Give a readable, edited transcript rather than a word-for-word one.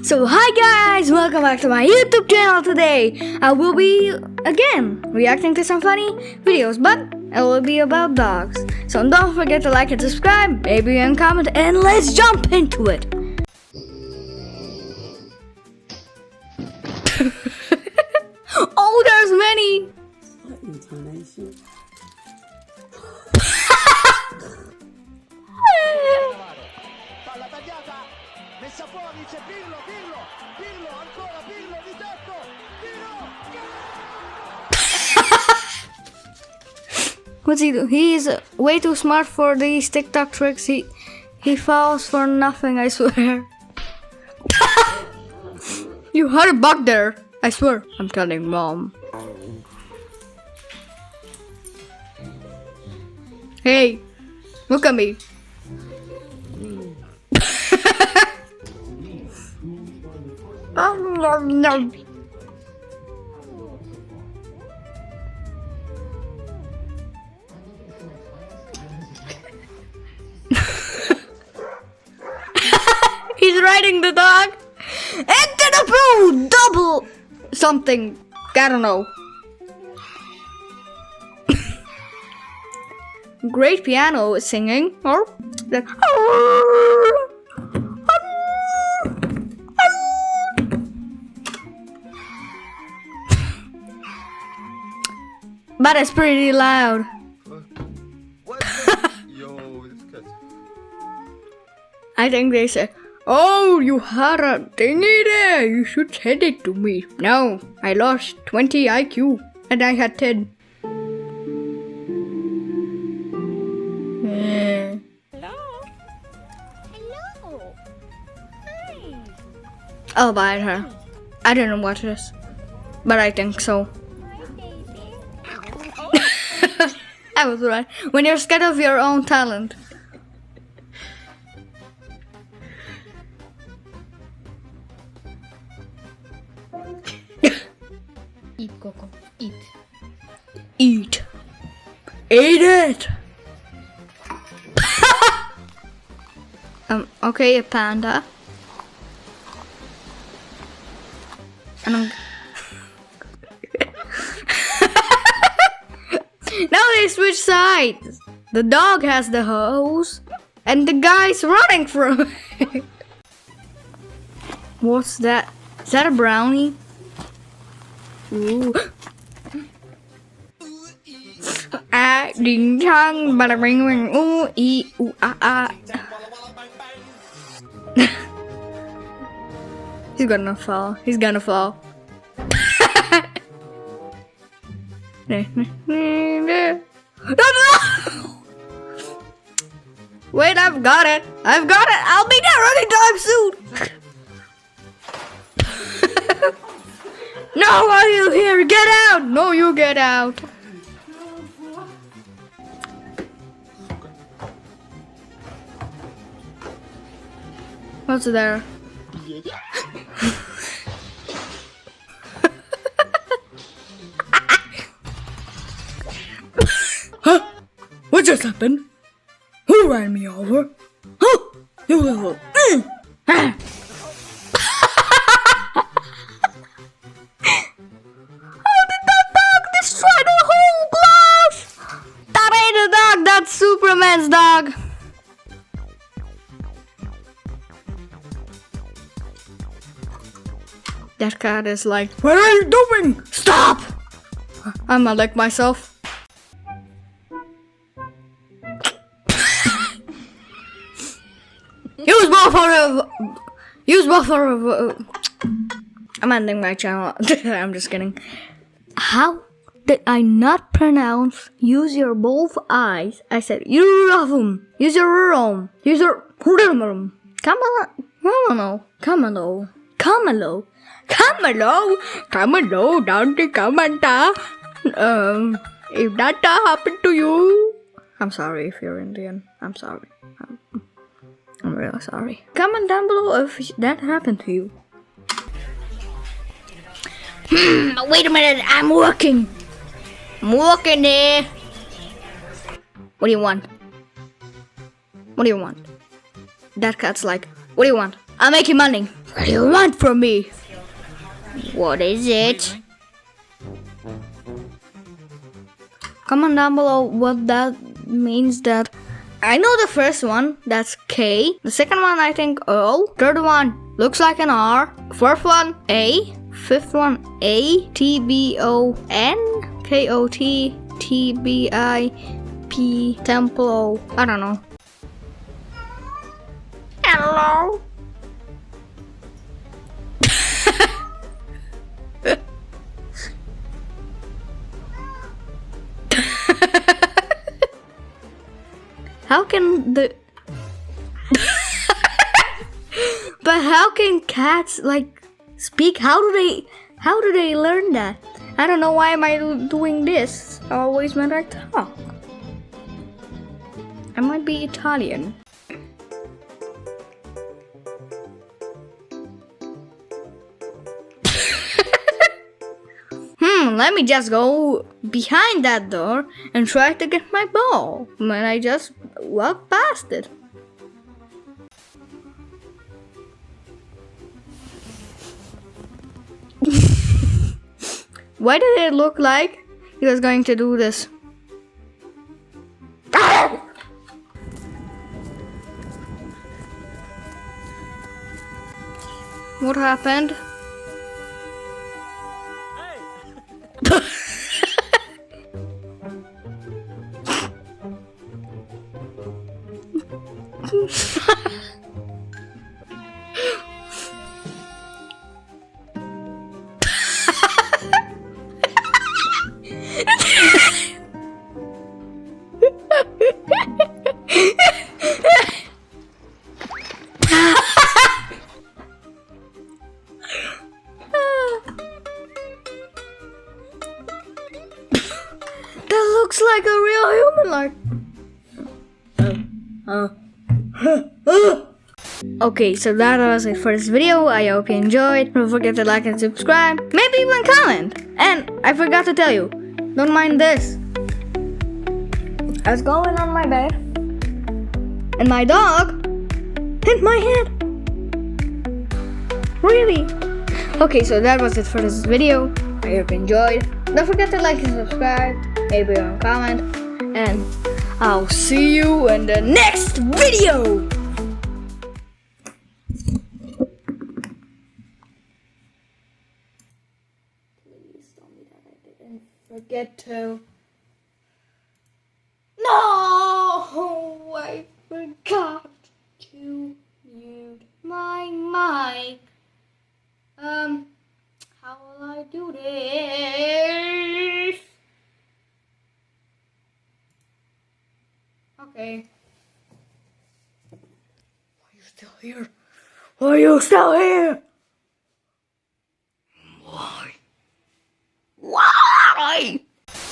So hi guys, welcome back to my YouTube channel. Today I will be again reacting to some funny videos, but it will be about dogs. So don't forget to like and subscribe, maybe and comment, and let's jump into it. Oh, there's many. Intonation. Palla tagliata, messa fuori, c'è Pirlo, ancora Pirlo di tecco, What's he do? He's way too smart for these TikTok tricks. He falls for nothing, I swear. You heard a bug there, I swear. I'm telling mom. Hey, look at me. No. He's riding the dog into the pool. Double something. I don't know. Great piano singing, or like. But it's pretty loud. What? Yo, this cat. I think they said, "Oh, you had a thingy there. You should send it to me." No, I lost 20 IQ and I had 10. Hello. Hi. I'll buy her. I didn't watch this, but I think so. Hi, baby. I was right. When you're scared of your own talent. Eat, Coco. Eat. Eat. Eat it. Okay, a panda. And I'm now they switch sides. The dog has the hose, and the guy's running from it. What's that? Is that a brownie? Ooh. Ah, ding chang, bada ring ring, ooh, ee, ooh, ah, ah. He's gonna fall. He's gonna fall. No, no. Wait, I've got it. I'll be there running dog soon. No, are you here? Get out. No, you get out. What's there? Huh? What just happened? Who ran me over? Huh? You little. Ah. How did that dog destroy the whole glass? That ain't a dog. That's Superman's dog. That cat is like, what are you doing? Stop! I'ma lick myself. Use buffer of. I'm ending my channel. I'm just kidding. How did I not pronounce use your both eyes? I said use them. Use your room. Use your room. Camelo, Dante, Kamanta. If that happened to you, I'm sorry if you're Indian. I'm sorry. I'm really sorry. Comment down below if that happened to you. Wait a minute, I'm working. I'm working there. What do you want? What do you want? That cat's like, what do you want? I'm making money. What do you want from me? What is it? Comment down below what that means. That I know the first one, that's K. The second one, I think O. Third one looks like an R. Fourth one, A. Fifth one, A. TBON. KOT. TBIP. Temple. I don't know. Hello. How can the but how can cats like speak? How do they learn that? I don't know. Why am I doing this? I always when I talk. I might be Italian. Let me just go behind that door and try to get my ball when I just walk past it. Why did it look like he was going to do this? What happened? That looks like a real human, like. Okay, so that was it for this video. I hope you enjoyed. Don't forget to like and subscribe. Maybe even comment. And I forgot to tell you, don't mind this. I was going on my bed, and my dog hit my head. Really? Okay, so that was it for this video. I hope you enjoyed. Don't forget to like and subscribe. Maybe even comment. And I'll see you in the next video. Please tell me that I didn't forget to. No, I forgot to mute my mic. How will I do this? Okay. Why are you still here? Why are you still here?